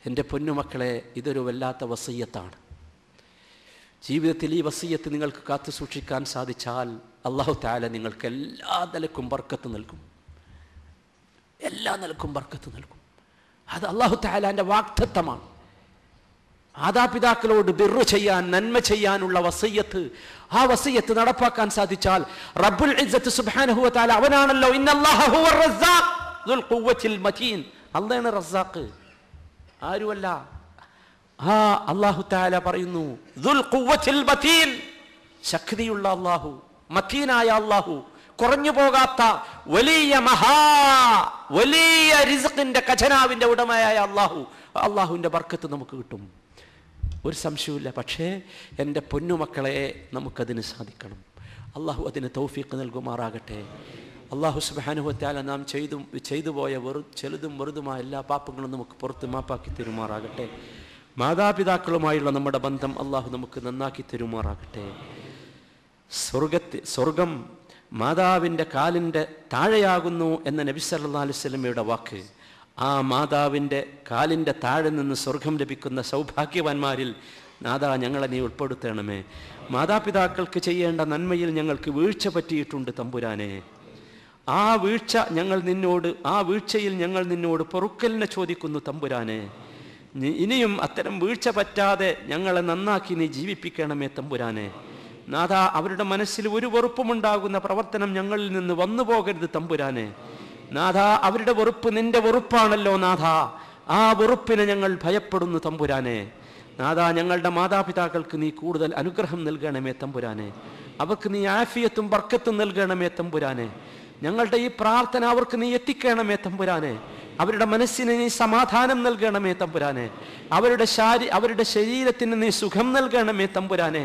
എൻ്റെ പൊന്നുമക്കളെ, ഇതൊരു വല്ലാത്ത വസിയ്യത്താണ്. ജീവിതത്തിൽ ഈ വസിയ്യത്ത് നിങ്ങൾക്ക് കാത്തു സൂക്ഷിക്കാൻ സാധിച്ചാൽ അല്ലാഹു തആല നിങ്ങൾക്ക് എല്ലാ നിലക്കും ബർക്കത്ത് നൽകും. എല്ലാ നിലക്കും ബർക്കത്ത് നൽകും. അത് അല്ലാഹു തആലാന്റെ വാഗ്ദത്തമാണ്. മാതാപിതാക്കളോട് ബിർറ് ചെയ്യാൻ, നന്മ ചെയ്യാനുള്ള വസിയ്യത്ത്, ആ വസിയ്യത്ത് നടപ്പാക്കാൻ സാധിച്ചാൽ റബ്ബുൽ ഇസ്സത്ത് സുബ്ഹാനഹു വ തആല അവനാണല്ലോ ഇന്നല്ലാഹ ഹുവർ റസ്സാഖ് ദുൽ ഖുവ്വത്തിൽ മതീൻ. അല്ലാഹുവാണ് റസ്സാഖ്, ആരുമല്ല. ആ അല്ലാഹു തആല പറയുന്നു ദുൽ ഖുവ്വത്തിൽ മതീൻ, ശക്തിയുള്ള അല്ലാഹു, മതീനായ അല്ലാഹു, കുറഞ്ഞു പോകാത്ത വലിയ വലിയ റിസ്ഖിന്റെ ഖജനാവിന്റെ ഉടമയായ അല്ലാഹു. അല്ലാഹുവിന്റെ ബർക്കത്ത് നമുക്ക് കിട്ടും, ഒരു സംശയവുമില്ല. പക്ഷേ എൻ്റെ പൊന്നുമക്കളെ, നമുക്കതിന് സാധിക്കണം. അല്ലാഹു അതിന് തൗഫീഖ് നൽകുമാറാകട്ടെ. അല്ലാഹു സുബ്ഹാനഹു വ തആല നാം ചെയ്തു പോയ ചെറുതും വെറുതുമായ എല്ലാ പാപങ്ങളും നമുക്ക് പുറത്ത് മാപ്പാക്കി തരുമാറാകട്ടെ. മാതാപിതാക്കളുമായുള്ള നമ്മുടെ ബന്ധം അല്ലാഹു നമുക്ക് നന്നാക്കി തരുമാറാകട്ടെ. സ്വർഗം മാതാവിൻ്റെ കാലിൻ്റെ താഴെയാകുന്നു എന്ന നബി സല്ലല്ലാഹു അലൈഹി വസല്ലമയുടെ വാക്ക്, ആ മാതാവിൻ്റെ കാലിൻ്റെ താഴെ നിന്ന് സ്വർഗം ലഭിക്കുന്ന സൗഭാഗ്യവാന്മാരിൽ നാഥാ ഞങ്ങളെ നീ ഉൾപ്പെടുത്തണമേ. മാതാപിതാക്കൾക്ക് ചെയ്യേണ്ട നന്മയിൽ ഞങ്ങൾക്ക് വീഴ്ച പറ്റിയിട്ടുണ്ട് തമ്പുരാനെ. ആ വീഴ്ചയിൽ ഞങ്ങൾ നിന്നോട് പൊറുക്കലിനെ ചോദിക്കുന്നു തമ്പുരാനെ. ഇനിയും അത്തരം വീഴ്ച പറ്റാതെ ഞങ്ങളെ നന്നാക്കി നീ ജീവിപ്പിക്കണമേ തമ്പുരാനെ. നാഥ, അവരുടെ മനസ്സിൽ ഒരു വെറുപ്പുമുണ്ടാകുന്ന പ്രവർത്തനം ഞങ്ങളിൽ നിന്ന് വന്നു പോകരുത് തമ്പുരാനെ. നാഥ, അവരുടെ വെറുപ്പ് നിന്റെ വെറുപ്പാണല്ലോ നാഥ, ആ വെറുപ്പിനെ ഞങ്ങൾ ഭയപ്പെടുന്നു തമ്പുരാനെ. നാഥ, ഞങ്ങളുടെ മാതാപിതാക്കൾക്ക് നീ കൂടുതൽ അനുഗ്രഹം നൽകണമേ തമ്പുരാനെ. അവർക്ക് നീ ആഫിയത്തും ബർക്കത്തും നൽകണമേ തമ്പുരാനെ. ഞങ്ങളുടെ ഈ പ്രാർത്ഥന അവർക്ക് നീ എത്തിക്കണമേ തമ്പുരാനെ. അവരുടെ മനസ്സിന് നീ സമാധാനം നൽകണമേ തമ്പുരാനെ. അവരുടെ ശരീരത്തിന് നീ സുഖം നൽകണമേ തമ്പുരാനെ.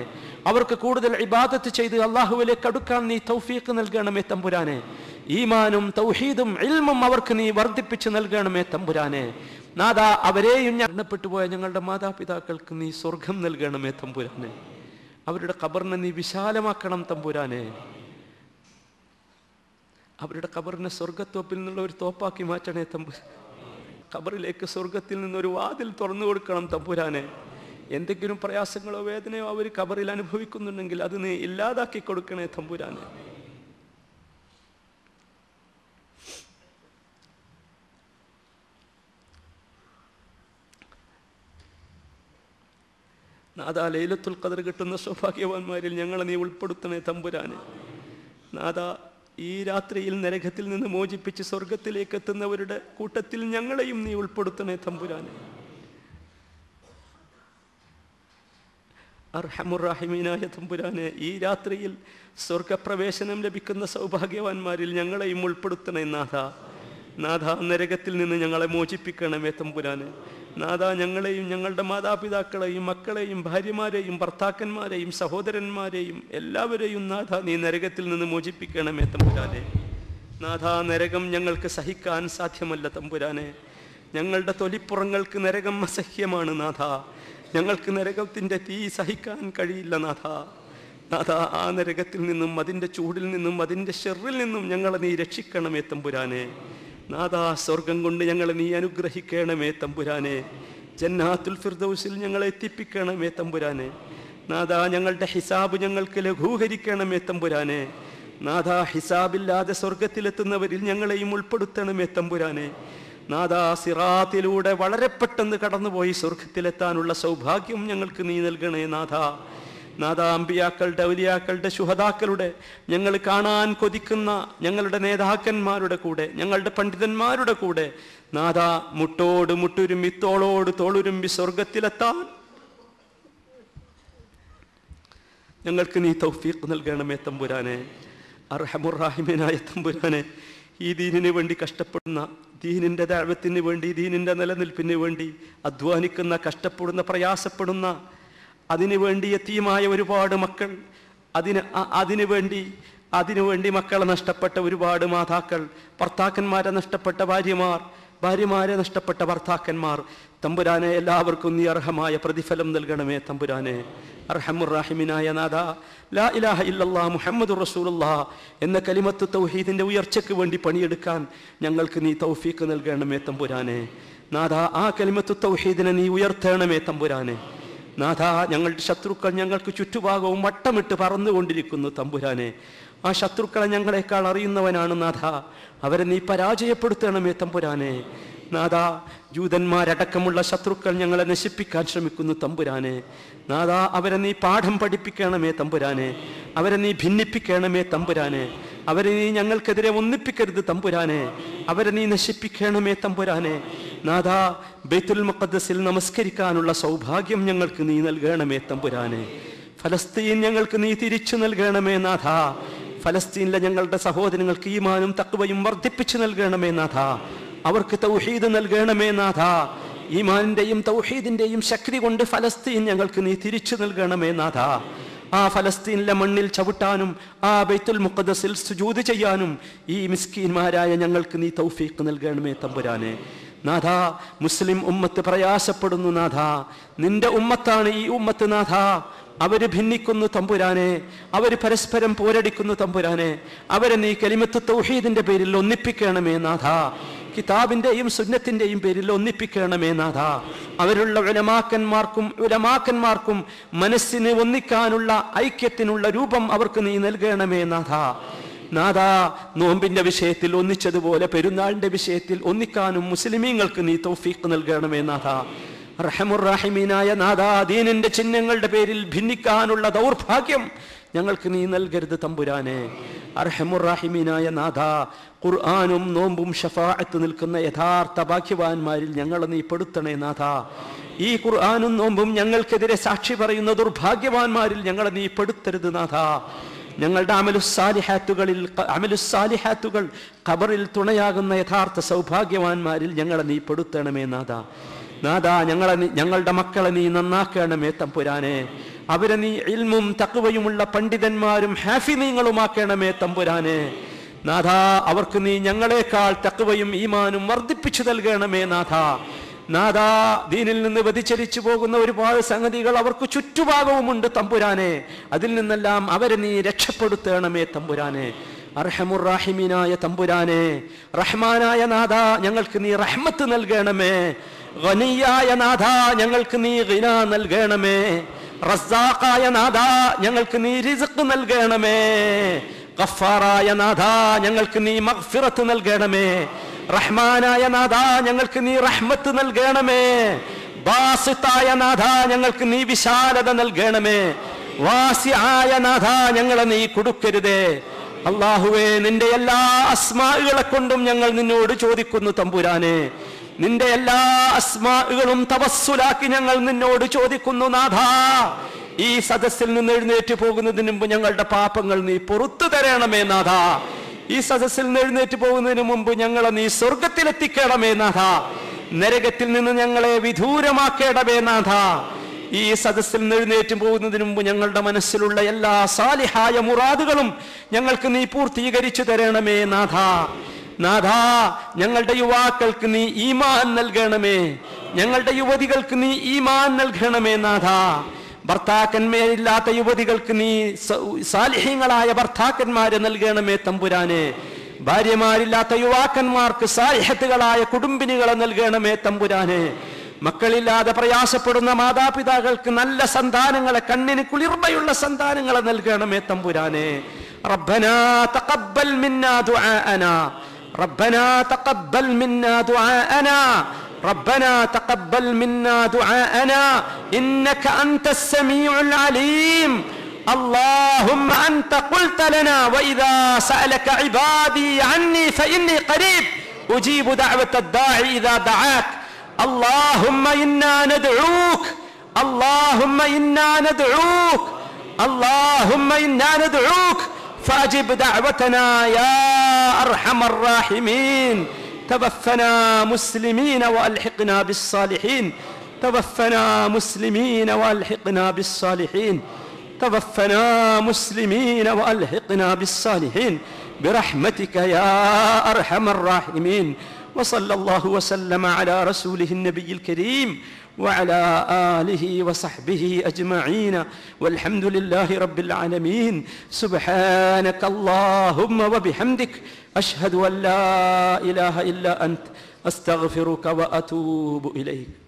അവർക്ക് കൂടുതൽ ഇബാദത്ത് ചെയ്ത് അല്ലാഹുവിലേക്ക് അടുക്കാൻ നീ തൗഫീഖ് നൽകണമേ തമ്പുരാനെ. ഈമാനും തൗഹീദും ഇൽമും അവർക്ക് നീ വർദ്ധിപ്പിച്ച് നൽകണമേ തമ്പുരാനെ. നാഥ, അവരെയും മരണപ്പെട്ടു പോയ ഞങ്ങളുടെ മാതാപിതാക്കൾക്ക് നീ സ്വർഗം നൽകണമേ തമ്പുരാനെ. അവരുടെ ഖബറിനെ നീ വിശാലമാക്കണം തമ്പുരാനെ. അവരുടെ ഖബറിനെ സ്വർഗത്തോപ്പിൽ നിന്നുള്ള ഒരു തോപ്പാക്കി മാറ്റണേ തമ്പുരാനെ. ഖബറിലേക്ക് സ്വർഗത്തിൽ നിന്നൊരു വാതിൽ തുറന്നു കൊടുക്കണം തമ്പുരാനെ. എന്തെങ്കിലും പ്രയാസങ്ങളോ വേദനയോ അവർ ഖബറിൽ അനുഭവിക്കുന്നുണ്ടെങ്കിൽ അത് നീ ഇല്ലാതാക്കി കൊടുക്കണേ തമ്പുരാനെ. നാഥ, ലൈലത്തുൽ ഖദർ കിട്ടുന്ന സൗഭാഗ്യവാന്മാരിൽ ഞങ്ങളെ നീ ഉൾപ്പെടുത്തണേ തമ്പുരാനെ. നാഥ, ഈ രാത്രിയിൽ നരകത്തിൽ നിന്ന് മോചിപ്പിച്ച് സ്വർഗത്തിലേക്ക് എത്തുന്നവരുടെ കൂട്ടത്തിൽ ഞങ്ങളെയും നീ ഉൾപ്പെടുത്തണേ തമ്പുരാനെ. അർഹമുർറഹീമീനായ തമ്പുരാനെ, ഈ രാത്രിയിൽ സ്വർഗപ്രവേശനം ലഭിക്കുന്ന സൗഭാഗ്യവാന്മാരിൽ ഞങ്ങളെയും ഉൾപ്പെടുത്തണേ നാഥ. നാഥ, നരകത്തിൽ നിന്ന് ഞങ്ങളെ മോചിപ്പിക്കണമേ തമ്പുരാനെ. നാഥ, ഞങ്ങളെയും ഞങ്ങളുടെ മാതാപിതാക്കളെയും മക്കളെയും ഭാര്യമാരെയും ഭർത്താക്കന്മാരെയും സഹോദരന്മാരെയും എല്ലാവരെയും നാഥ നീ നരകത്തിൽ നിന്ന് മോചിപ്പിക്കണമേ തമ്പുരാനെ. നാഥ, നരകം ഞങ്ങൾക്ക് സഹിക്കാൻ സാധ്യമല്ല തമ്പുരാനെ. ഞങ്ങളുടെ തൊലിപ്പുറങ്ങൾക്ക് നരകം അസഹ്യമാണ് നാഥ. ഞങ്ങൾക്ക് നരകത്തിൻ്റെ തീ സഹിക്കാൻ കഴിയില്ല നാഥ. നാഥ, ആ നരകത്തിൽ നിന്നും അതിൻ്റെ ചൂടിൽ നിന്നും അതിൻ്റെ ഷെറിൽ നിന്നും ഞങ്ങളെ നീ രക്ഷിക്കണമേ തമ്പുരാനെ. നാഥ, സ്വർഗം കൊണ്ട് ഞങ്ങളെ നീ അനുഗ്രഹിക്കണമേ തമ്പുരാനെ. ജന്നാത്തുൽ ഫിർദൗസിൽ ഞങ്ങളെ എത്തിപ്പിക്കണമേ തമ്പുരാനെ. നാഥ, ഞങ്ങളുടെ ഹിസാബ് ഞങ്ങൾക്ക് ലഘൂകരിക്കണമേ തമ്പുരാനെ. നാഥ, ഹിസാബില്ലാതെ സ്വർഗത്തിലെത്തുന്നവരിൽ ഞങ്ങളെയും ഉൾപ്പെടുത്തണമേ തമ്പുരാനെ. നാഥ, സിറാത്തിലൂടെ വളരെ പെട്ടെന്ന് കടന്നുപോയി സ്വർഗത്തിലെത്താനുള്ള സൗഭാഗ്യം ഞങ്ങൾക്ക് നീ നൽകണേ നാഥ. നാഥ, അമ്പിയാക്കളുടെ ഔലിയാക്കളുടെ ശുഹദാക്കളുടെ ഞങ്ങൾ കാണാൻ കൊതിക്കുന്ന ഞങ്ങളുടെ നേതാക്കന്മാരുടെ കൂടെ ഞങ്ങളുടെ പണ്ഡിതന്മാരുടെ കൂടെ നാഥ മുട്ടോട് മുട്ടുരുമ്പി തോളോട് തോളുരുമ്പി സ്വർഗത്തിലെത്താൻ ഞങ്ങൾക്ക് നീ തൗഫീഖ് നൽകണമേ തമ്പുരാനെ. അർഹമുർറഹീമീനായ തമ്പുരാനെ, ഈ ദീനിന് വേണ്ടി കഷ്ടപ്പെടുന്ന, ദീനിൻ്റെ ദഅവത്തിന് വേണ്ടി, ദീനിൻ്റെ നിലനിൽപ്പിന് വേണ്ടി അധ്വാനിക്കുന്ന, കഷ്ടപ്പെടുന്ന, പ്രയാസപ്പെടുന്ന, അതിനുവേണ്ടി യതീമായ ഒരുപാട് മക്കൾ, അതിനുവേണ്ടി മക്കളെ നഷ്ടപ്പെട്ട ഒരുപാട് മാതാക്കൾ, ഭർത്താക്കന്മാരെ നഷ്ടപ്പെട്ട ഭാര്യമാരെ നഷ്ടപ്പെട്ട ഭർത്താക്കന്മാർ, തമ്പുരാനെ എല്ലാവർക്കും നീ അർഹമായ പ്രതിഫലം നൽകണമേ തമ്പുരാനെ. അർഹമുർറഹീമീനായ നാഥ, ലാ ഇലാഹ ഇല്ലല്ലാഹ് മുഹമ്മദുർ റസൂലുള്ളാഹ് എന്ന കലിമത്ത് തൗഹീദിൻ്റെ ഉയർച്ചയ്ക്ക് വേണ്ടി പണിയെടുക്കാൻ ഞങ്ങൾക്ക് നീ തൗഫീഖ് നൽകണമേ തമ്പുരാനെ. നാഥ ആ കലിമത്തു തൗഹീദിനെ നീ ഉയർത്തണമേ തമ്പുരാനെ. നാഥ ഞങ്ങളുടെ ശത്രുക്കൾ ഞങ്ങൾക്ക് ചുറ്റുഭാഗവും വട്ടമിട്ട് പറന്നുകൊണ്ടിരിക്കുന്നു തമ്പുരാനെ. ആ ശത്രുക്കളെ ഞങ്ങളെക്കാൾ അറിയുന്നവനാണ് നാഥ. അവരെ നീ പരാജയപ്പെടുത്തണമേ തമ്പുരാനെ. നാഥ ജൂതന്മാരടക്കമുള്ള ശത്രുക്കൾ ഞങ്ങളെ നശിപ്പിക്കാൻ ശ്രമിക്കുന്നു തമ്പുരാനെ. നാഥ അവരെ നീ പാഠം പഠിപ്പിക്കണമേ തമ്പുരാനെ. അവരെ നീ ഭിന്നിപ്പിക്കണമേ തമ്പുരാനെ. അവരെ നീ ഞങ്ങൾക്കെതിരെ ഒന്നിപ്പിക്കരുത് തമ്പുരാനെ. അവരെ നീ നശിപ്പിക്കണമേ തമ്പുരാനെ. നാഥ ബൈത്തുൽ മുഖദ്ദസിൽ നമസ്കരിക്കാനുള്ള സൗഭാഗ്യം ഞങ്ങൾക്ക് നീ നൽകണമേ തമ്പുരാനെ. ഫലസ്തീൻ ഞങ്ങൾക്ക് നീ തിരിച്ചു നൽകണമേ നാഥ. ഫലസ്തീനിലെ ഞങ്ങളുടെ സഹോദരങ്ങൾക്ക് ഈമാനും തഖ്വയും വർദ്ധിപ്പിച്ചു നൽകണമേ നാഥ. അവർക്ക് തൗഹീദ് നൽകണമേ നാഥ. ഈമാനിന്റെയും തൗഹീദിന്റെയും ശക്തി കൊണ്ട് ഫലസ്തീൻ ഞങ്ങൾക്ക് നീ തിരിച്ചു നൽകണമേ നാഥ. ആ ഫലസ്തീനിലെ മണ്ണിൽ ചവിട്ടാനും ആ ബൈത്തുൽ മുഖദ്ദസിൽ സുജൂദ് ചെയ്യാനും ഈ മിസ്കീന്മാരായ ഞങ്ങൾക്ക് നീ തൗഫീഖ് നൽകണമേ തമ്പുരാനെ. നാഥ മുസ്ലിം ഉമ്മത്ത് പ്രയാസപ്പെടുന്നു നാഥ. നിന്റെ ഉമ്മത്താണ് ഈ ഉമ്മത്ത് നാഥ. അവര് ഭിന്നിക്കുന്നു തമ്പുരാനെ. അവര് പരസ്പരം പോരടിക്കുന്നു തമ്പുരാനെ. അവരെ നീ കലിമത്ത് തൗഹീദിന്റെ പേരിൽ ഒന്നിപ്പിക്കണമേ നാഥ. കിതാബിന്റെയും സുന്നത്തിന്റെയും പേരിൽ ഒന്നിപ്പിക്കണമേ നാഥ. അവരുള്ള ഉലമാക്കന്മാർക്കും മനസ്സിന് ഒന്നിക്കാനുള്ള ഐക്യത്തിനുള്ള രൂപം അവർക്ക് നീ നൽകണമേ നാഥ. നാഥ നോമ്പിന്റെ വിഷയത്തിൽ ഒന്നിച്ചതുപോലെ പെരുന്നാളിന്റെ വിഷയത്തിൽ ഒന്നിക്കാനും മുസ്ലിമീങ്ങൾക്ക് നീ തൗഫീഖ് നൽകണമേ നാഥ. റഹമുർ-റഹീമീനായ നാഥ ദീനിന്റെ ചിഹ്നങ്ങളുടെ പേരിൽ ഭിന്നിക്കാനുള്ള ദൗർഭാഗ്യം ഞങ്ങൾക്ക് നീ നൽകരുത് തമ്പുരാനെ. അർഹമുർ-റഹീമീനായ നാഥ ഖുർആനും നോമ്പും ഷഫാഅത്ത് നിൽക്കുന്ന യഥാർത്ഥ ഭാഗ്യവാന്മാരിൽ ഞങ്ങളെ നീ പെടുത്തണേ നാഥ. ഈ ഖുർആനും നോമ്പും ഞങ്ങൾക്കെതിരെ സാക്ഷി പറയുന്ന ദുർഭാഗ്യവാന്മാരിൽ ഞങ്ങളെ നീ പെടുത്തരുത് നാഥ. ഞങ്ങളുടെ അമലുസ്സാലിഹാത്തുകൾ ഖബറിൽ തുണയാകുന്ന യഥാർത്ഥ സൗഭാഗ്യവാന്മാരിൽ ഞങ്ങളെ നീ പെടുത്തണമേ നാഥ. നാഥ ഞങ്ങളുടെ മക്കളെ നീ നന്നാക്കണമേ തമ്പുരാനെ. അവരെ നീ ഇൽമും തഖ്വയുമുള്ള പണ്ഡിതന്മാരും ഹാഫിളീങ്ങളുമാക്കണമേ തമ്പുരാനെ. നാഥ അവർക്ക് നീ ഞങ്ങളെക്കാൾ തഖ്വയും ഈമാനും വർദ്ധിപ്പിച്ചു നൽകണമേ നാഥ. നാഥ ദീനിൽ നിന്ന് വ്യതിചലിച്ചു പോകുന്ന ഒരുപാട് സംഗതികൾ അവർക്ക് ചുറ്റുഭാഗവുമുണ്ട് തമ്പുരാനെ. അതിൽ നിന്നെല്ലാം അവരെ നീ രക്ഷപ്പെടുത്തണമേ തമ്പുരാനെ. അർഹമുർ-റഹീമീനായ തമ്പുരാനെ, റഹ്മാനായ നാഥ ഞങ്ങൾക്ക് നീ റഹ്മത്ത് നൽകണമേ. ഗനിയായ നാഥ ഞങ്ങൾക്ക് നീ ഗിന നൽകണമേ. റസ്സാഖായ നാഥ ഞങ്ങൾക്ക് നീ റിസ്ഖ് നൽകണമേ. ഗഫാറായ നാഥ ഞങ്ങൾക്ക് നീ മഗ്ഫിറത്ത് നൽകണമേ. റഹ്മാനായ നാഥ ഞങ്ങൾക്ക് നീ റഹ്മത്ത് നൽകണമേ. ബാസിത്തായ നാഥ ഞങ്ങൾക്ക് നീ വിശാലത നൽകണമേ. വാസിആയ നാഥ ഞങ്ങളെ നീ കൊടുക്കരുതേ. അല്ലാഹുവേ നിന്റെ എല്ലാ അസ്മാഉകളെ കൊണ്ടും ഞങ്ങൾ നിന്നോട് ചോദിക്കുന്നു തമ്പുരാനെ. നിന്റെ എല്ലാ അസ്മാഉകളും തവസ്സുലാക്കി ഞങ്ങൾ നിന്നോട് ചോദിക്കുന്നു നാഥ. ഈ സദസ്സിൽ നിന്ന് എഴുന്നേറ്റ് പോകുന്നതിന് മുമ്പ് ഞങ്ങളുടെ പാപങ്ങൾ നീ പുറത്തു തരണമേ നാഥ. ഈ സദസ്സിൽ നിന്ന് എഴുന്നേറ്റ് പോകുന്നതിന് മുമ്പ് ഞങ്ങളെ നീ സ്വർഗത്തിലെത്തിക്കണമേ നാഥ. നരകത്തിൽ നിന്ന് ഞങ്ങളെ വിദൂരമാക്കേണമേ നാഥ. ഈ സദസ്സിൽ നിന്ന് എഴുന്നേറ്റ് പോകുന്നതിന് മുമ്പ് ഞങ്ങളുടെ മനസ്സിലുള്ള എല്ലാ സാലിഹായ മുറാദുകളും ഞങ്ങൾക്ക് നീ പൂർത്തീകരിച്ചു തരണമേ നാഥ. നാഥ ഞങ്ങളുടെ യുവാക്കൾക്ക് നീ ഈമാൻ നൽകണമേ. ഞങ്ങളുടെ യുവതികൾക്ക് നീ ഈമാൻ നൽകണമേ നാഥ. ഭർത്താക്കന്മാരില്ലാത്ത യുവതികൾക്ക് നീ സാലിഹീങ്ങളായ ഭർത്താക്കന്മാരെ നൽകണമേ തമ്പുരാനെ. ഭാര്യമാരില്ലാത്ത യുവാക്കന്മാർക്ക് സാലിഹത്തുകളായ കുടുംബിനികളെ നൽകണമേ തമ്പുരാനെ. മക്കളില്ലാതെ പ്രയാസപ്പെടുന്ന മാതാപിതാക്കൾക്ക് നല്ല സന്താനങ്ങളെ, കണ്ണിന് കുളിർമയുള്ള സന്താനങ്ങളെ നൽകണമേ തമ്പുരാനെ. റബ്ബനാ തഖബ്ബൽ മിന്നാ ദുആഅനാ, റബ്ബനാ തഖബ്ബൽ മിന്നാ ദുആഅനാ, ربنا تقبل منا دعاءنا إنك أنت السميع العليم. اللهم أنت قلت لنا وإذا سألك عبادي عني فإني قريب أجيب دعوة الداعي إذا دعاك. اللهم إنا ندعوك، اللهم إنا ندعوك، اللهم إنا ندعوك فأجب دعوتنا يا أرحم الراحمين. توفنا مسلمين وألحقنا بالصالحين، توفنا مسلمين وألحقنا بالصالحين، توفنا مسلمين وألحقنا بالصالحين برحمتك يا أرحم الراحمين. وصلى الله وسلم على رسوله النبي الكريم وعلى آله وصحبه أجمعين والحمد لله رب العالمين. سبحانك اللهم وبحمدك أشهد أن لا إله إلا أنت അസ്തഗ്ഫിറുക വഅതൂബു ഇലൈക്.